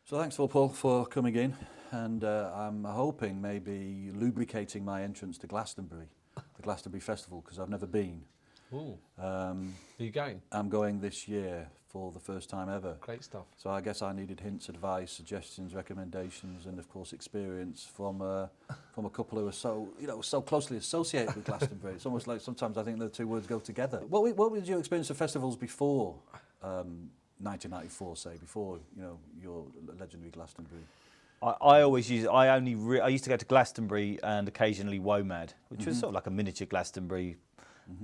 So thanks, Paul, for coming in, and I'm hoping maybe lubricating my entrance to Glastonbury, the Glastonbury Festival, because I've never been. Ooh. Are you going? I'm going this year for the first time ever. Great stuff. So I guess I needed hints, advice, suggestions, recommendations, and of course experience from a couple who are so closely associated with Glastonbury. It's almost like sometimes I think the two words go together. What was your experience of festivals before 1994, say, before your legendary Glastonbury? I used to go to Glastonbury and occasionally WOMAD, which was sort of like a miniature Glastonbury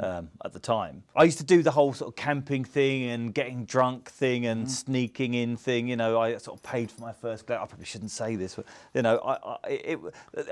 at the time. I used to do the whole sort of camping thing and getting drunk thing and sneaking in thing. I sort of paid for my first I probably shouldn't say this, but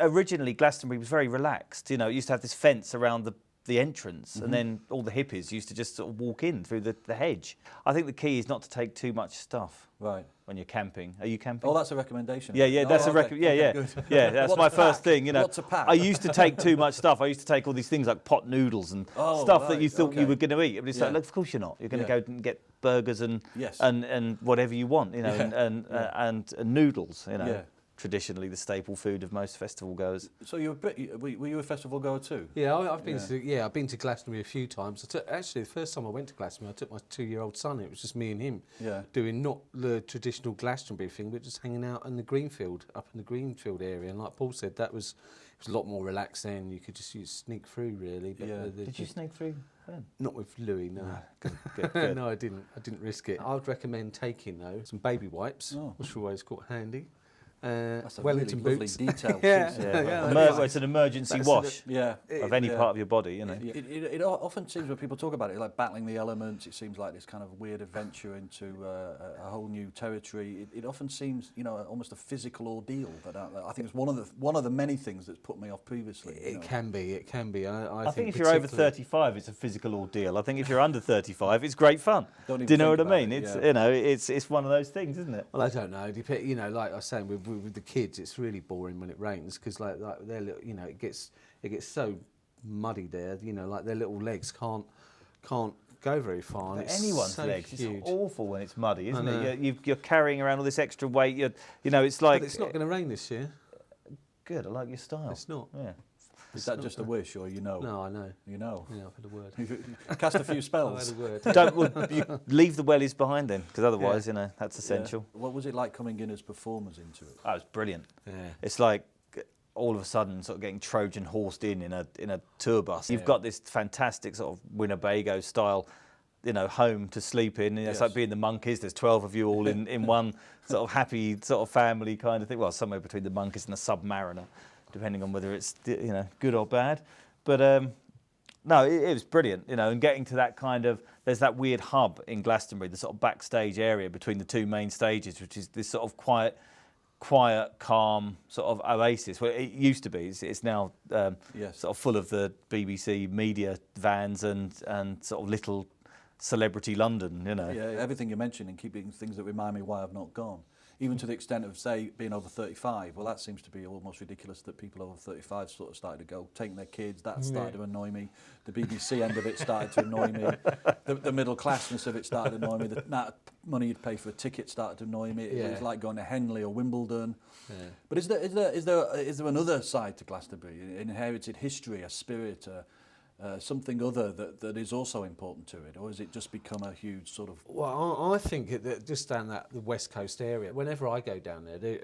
originally Glastonbury was very relaxed. It used to have this fence around the entrance, and then all the hippies used to just sort of walk in through the hedge. I think the key is not to take too much stuff. Right. When you're camping. Are you camping? Oh, that's a recommendation. Yeah, that's a recommendation. Yeah, that's my first thing. What to pack? I used to take too much stuff. I used to take all these things like pot noodles and stuff that you thought you were going to eat. But it's like, of course you're not. You're going to go and get burgers and whatever you want, and noodles. Traditionally the staple food of most festival goers. So were you a festival goer too? Yeah, I've been to Glastonbury a few times. Actually, the first time I went to Glastonbury, I took my 2-year-old son. It was just me and him doing not the traditional Glastonbury thing, but just hanging out in the Greenfield, up in the Greenfield area. And like Paul said, it was a lot more relaxed then. You could just sneak through really. But Did you sneak through then? Not with Louis, no. Good. No, I didn't risk it. I would recommend taking though some baby wipes, which are always quite handy. That's a Wellington really boots. lovely detail. It's an emergency wash of any part of your body, It often seems when people talk about it, like battling the elements, it seems like this kind of weird adventure into a whole new territory. It often seems, almost a physical ordeal. But I think it's one of the many things that's put me off previously. It can be. I think if you're over 35, it's a physical ordeal. I think if you're under 35, it's great fun. Do you know what I mean? It's one of those things, isn't it? Well, I don't know. Like I was saying, with the kids, it's really boring when it rains because like their little, it gets so muddy there. Like their little legs can't go very far. But anyone's so legs, huge. It's awful when it's muddy, isn't it? You're carrying around all this extra weight. It's like. But it's not going to rain this year. Good, I like your style. It's not. Yeah. Is that just a wish, or No, I know. You know? Yeah, I've had a word. You've cast a few spells. I've had a word. You leave the wellies behind then, because otherwise, that's essential. Yeah. What was it like coming in as performers into it? That was brilliant. Yeah. It's like all of a sudden sort of getting Trojan horsed in a tour bus. You've got this fantastic sort of Winnebago style, home to sleep in. It's like being the Monkeys. There's 12 of you all in one sort of happy sort of family kind of thing. Well, somewhere between the Monkeys and the Submariner, depending on whether it's good or bad. But no, it was brilliant, and getting to that kind of, there's that weird hub in Glastonbury, the sort of backstage area between the two main stages, which is this sort of quiet, calm sort of oasis. Well, it used to be. It's now sort of full of the BBC media vans and sort of little celebrity London, Yeah, everything you mentioned and keeping things that remind me why I've not gone. Even to the extent of, say, being over 35. Well, that seems to be almost ridiculous that people over 35 sort of started to go, taking their kids. That started to annoy me. The BBC end of it started to annoy me. The middle classness of it started to annoy me. The amount of money you'd pay for a ticket started to annoy me. It was like going to Henley or Wimbledon. Yeah. But is there another side to Glastonbury? An inherited history, a spirit, something other that is also important to it, or has it just become a huge sort of? Well, I think that just down the West Coast area, whenever I go down there, they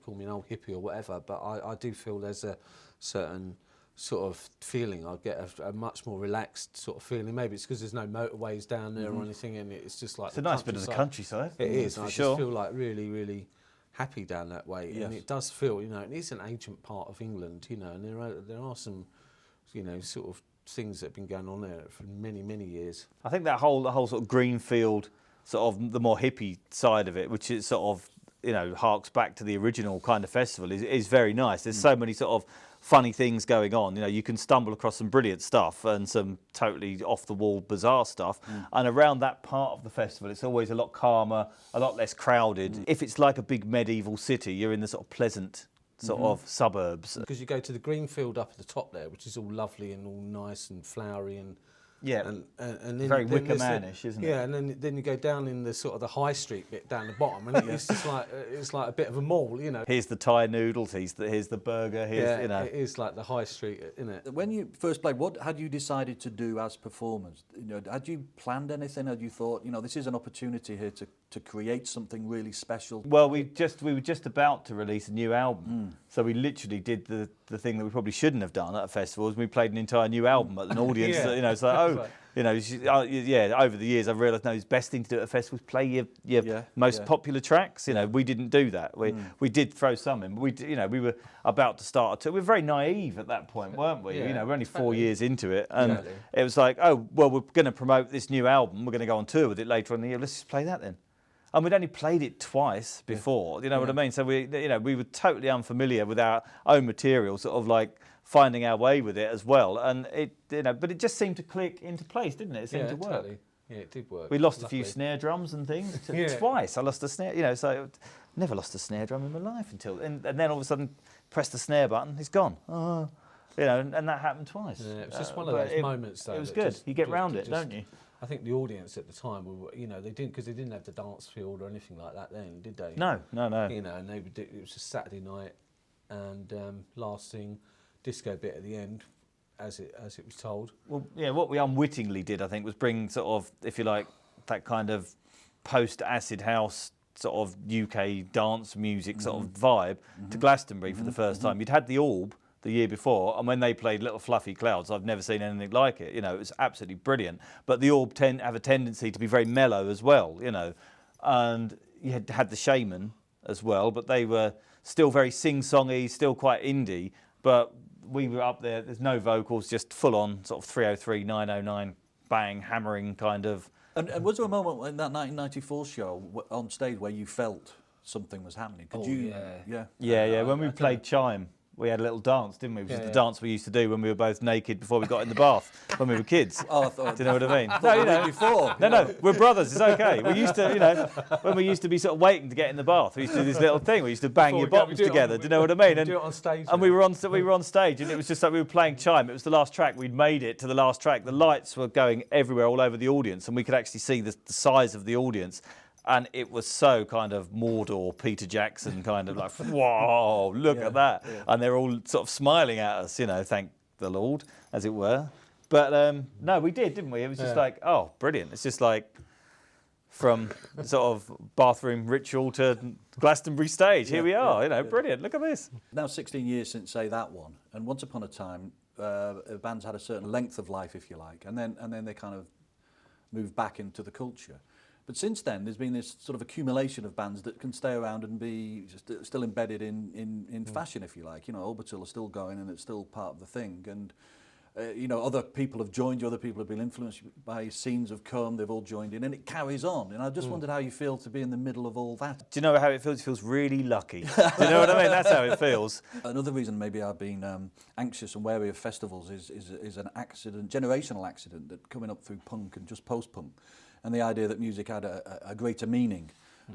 call me an old hippie or whatever, but I do feel there's a certain sort of feeling. I get a much more relaxed sort of feeling. Maybe it's because there's no motorways down there or anything, and it's just like it's a nice bit of the countryside. It is. For I sure. just feel like really, really happy down that way, and it does feel, it is an ancient part of England, and there are some, sort of things that have been going on there for many, many years. I think the whole sort of Greenfield, sort of the more hippie side of it, which is sort of, harks back to the original kind of festival, is very nice. There's so many sort of funny things going on. You can stumble across some brilliant stuff and some totally off-the-wall, bizarre stuff. And around that part of the festival, it's always a lot calmer, a lot less crowded. If it's like a big medieval city, you're in the sort of pleasant sort of suburbs. Because you go to the Greenfield up at the top there, which is all lovely and all nice and flowery and Yeah, and then, very then Wicker there's Man-ish, isn't it? Yeah, and then you go down in the sort of the high street bit down the bottom, and it's just like it's like a bit of a mall, you know. Here's the Thai noodles. Here's the burger. Here's you know. It is like the high street, isn't it? When you first played, what had you decided to do as performers? You know, had you planned anything? Had you thought, you know, this is an opportunity here to create something really special? Well, we were just about to release a new album, so we literally did the thing that we probably shouldn't have done at a festival. Is we played an entire new album at an audience. You know, so you know, over the years I've realised no, the best thing to do at a festival is play your most popular tracks. You know, we didn't do that. We did throw some in, but we were about to start a tour. We were very naive at that point, weren't we? Yeah, you know, we're only 4 years into it, and it was like, oh well, we're going to promote this new album. We're going to go on tour with it later on in the year. Let's just play that then. And we'd only played it twice before, you know what I mean? So we were totally unfamiliar with our own material, sort of like finding our way with it as well. And but it just seemed to click into place, didn't it? It seemed to work. Totally. Yeah, it did work. We lost a few snare drums and things twice. I lost a snare, you know, so never lost a snare drum in my life until, and then all of a sudden press the snare button, it's gone. Oh, you know, and that happened twice. Yeah, it was just one of those moments, though. It was good. You get round it, don't you? I think the audience at the time, you know, they didn't have the dance field or anything like that then, did they? No. You know, and it was just Saturday night, and last thing, disco bit at the end, as it was told. Well, yeah, what we unwittingly did, I think, was bring sort of, if you like, that kind of post-acid house sort of UK dance music sort of vibe to Glastonbury for the first time. You'd had the Orb the year before, and when they played Little Fluffy Clouds, I've never seen anything like it. You know, it was absolutely brilliant. But the Orb have a tendency to be very mellow as well, you know. And you had the Shaman as well, but they were still very sing-songy, still quite indie. But we were up there, there's no vocals, just full-on sort of 303, 909, bang, hammering kind of. And was there a moment in that 1994 show on stage where you felt something was happening? Yeah. When we played Chime, we had a little dance, didn't we? Which is the dance we used to do when we were both naked before we got in the bath when we were kids. Oh, I thought, do you know what I mean? No, you know. Before. No, we're brothers. It's okay. We used to, you know, when we used to be sort of waiting to get in the bath, we used to do this little thing. We used to bang your bottoms together. Do you know what I mean? And do it on stage. And we were on stage, and it was just like we were playing Chime. It was the last track. We'd made it to the last track. The lights were going everywhere, all over the audience, and we could actually see the size of the audience. And it was so kind of Mordor, Peter Jackson kind of like, whoa, look at that. Yeah. And they're all sort of smiling at us, you know, thank the Lord, as it were. But no, we did, didn't we? It was just like, oh, brilliant. It's just like from sort of bathroom ritual to Glastonbury stage. Here we are, you know, brilliant. Look at this. Now 16 years since, say, that one. And once upon a time, bands had a certain length of life, if you like. And then they kind of moved back into the culture. But since then, there's been this sort of accumulation of bands that can stay around and be still embedded in fashion, if you like. You know, Orbital are still going and it's still part of the thing. And, you know, other people have joined you, other people have been influenced by scenes have come, they've all joined in, and it carries on. And I just wondered how you feel to be in the middle of all that. Do you know how it feels? It feels really lucky. Do you know what I mean? That's how it feels. Another reason maybe I've been anxious and wary of festivals is an accident, generational accident that coming up through punk and just post-punk. And the idea that music had a greater meaning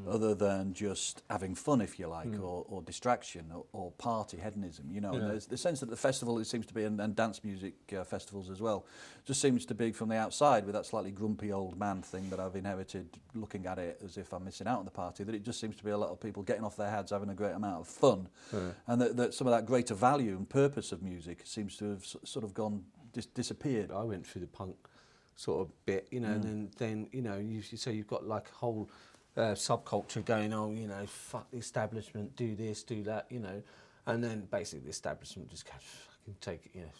other than just having fun, if you like, or distraction or party hedonism, you know. And there's the sense that the festival, it seems to be, and dance music festivals as well, just seems to be from the outside with that slightly grumpy old man thing that I've inherited, looking at it as if I'm missing out on the party, that it just seems to be a lot of people getting off their heads, having a great amount of fun, and that some of that greater value and purpose of music seems to have sort of gone, disappeared. I went through the punk sort of bit, you know, and then you know, so you've got like a whole subculture going, oh, you know, fuck the establishment, do this, do that, you know, and then basically the establishment just goes, fucking take it, you know,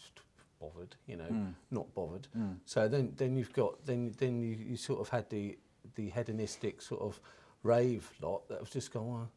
bothered, you know, not bothered. So then you've got then you sort of had the hedonistic sort of rave lot that was just going,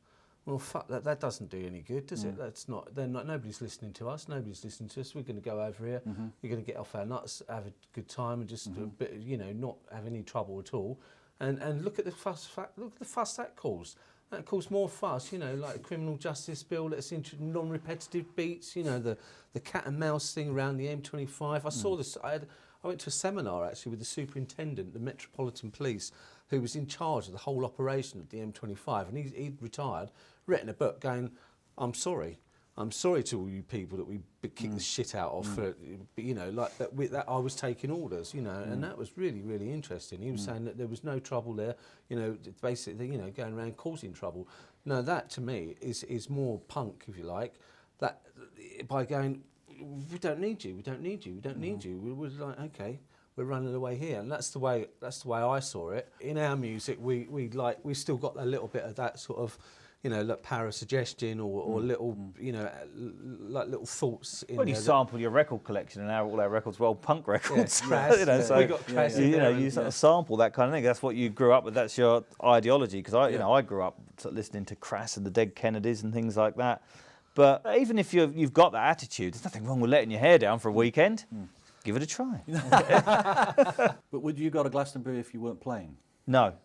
well, fuck that. That doesn't do any good, does it? That's not. They're not. Nobody's listening to us. Nobody's listening to us. We're going to go over here. We're going to get off our nuts, have a good time, and just, you know, not have any trouble at all. And look at the fuss. Look at the fuss that caused. That caused more fuss. You know, like a criminal justice bill that's into non-repetitive beats. You know, the cat and mouse thing around the M25. I saw this. I went to a seminar actually with the superintendent, the Metropolitan Police, who was in charge of the whole operation of the M25, and he'd retired, written a book going, I'm sorry, I'm sorry to all you people that we kicked the shit out of for, you know, like that I was taking orders, you know, and that was really, really interesting. He was saying that there was no trouble there, you know, basically, you know, going around causing trouble. No, that to me is more punk, if you like, that by going, we don't need you, we don't need you, we don't need you. We were like, okay, we're running away here, and that's the way I saw it. In our music, we still got a little bit of that sort of, you know, like parasuggestion or little, you know, like little thoughts in When there. you sample your record collection, and now all our recorts were old punk records, Crass, you know, so we got Crass in you know, there you sort of sample that kind of thing. That's what you grew up with. That's your ideology. Because you know, I grew up sort of listening to Crass and the Dead Kennedys and things like that. But even if you've got that attitude, there's nothing wrong with letting your hair down for a weekend. Give it a try. But would you go to Glastonbury if you weren't playing? No.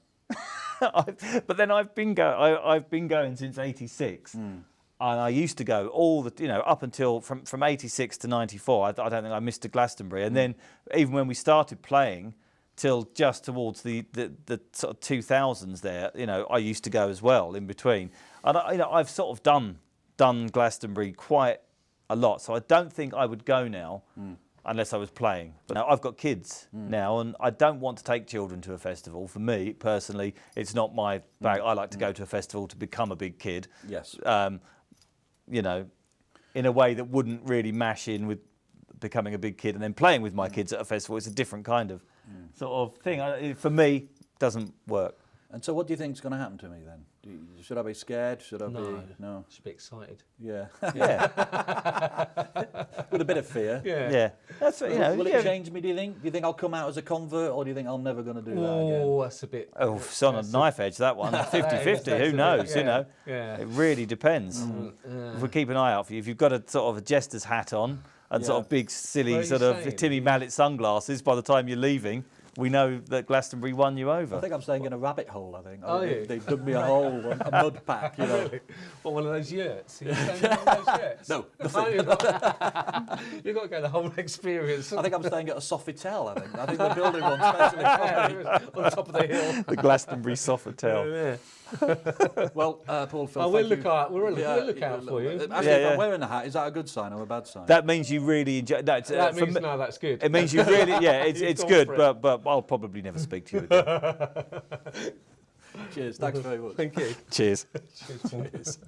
But then I've been going since '86, and I used to go all the, you know, up until from '86 to '94. I don't think I missed a Glastonbury, and then even when we started playing, till just towards the sort of 2000s, there, you know, I used to go as well in between, and you know, I've sort of done Glastonbury quite a lot, so I don't think I would go now. Unless I was playing. But now I've got kids now, and I don't want to take children to a festival. For me, personally, it's not my bag. I like to go to a festival to become a big kid. Yes. You know, in a way that wouldn't really mash in with becoming a big kid and then playing with my kids at a festival. It's a different kind of sort of thing. For me, it doesn't work. And so what do you think is going to happen to me then? Should I be scared? Should I be... No. Should be excited. Yeah. Yeah. With a bit of fear. Yeah. That's, you know, Will it change me, do you think? Do you think I'll come out as a convert, or do you think I'm never going to do that again? Oh, that's a bit... Oh, it's on a knife edge, that one. 50-50, who knows, you know? Yeah. It really depends. If we keep an eye out for you, if you've got a sort of a jester's hat on and sort of big, silly sort of Timmy Mallet sunglasses by the time you're leaving, we know that Glastonbury won you over. I think I'm staying in a rabbit hole, I think. Oh, yeah. They dug me a hole, a mud pack, you know. Really? What, one of those yurts? You're staying in one of those yurts? No, You've got to go the whole experience. I think I'm staying at a Sofitel, I think. I think they're building one specially for me. On top of the hill. The Glastonbury Sofitel. Yeah. Well, Paul, Phil, Oh, we'll look out for you. Actually, if I'm wearing a hat, is that a good sign or a bad sign? That means you really enjoy. No, That means no, that's good. It means you really, yeah, it's gone good, for it. but I'll probably never speak to you again. Cheers, thanks very much. Thank you. Cheers. Cheers.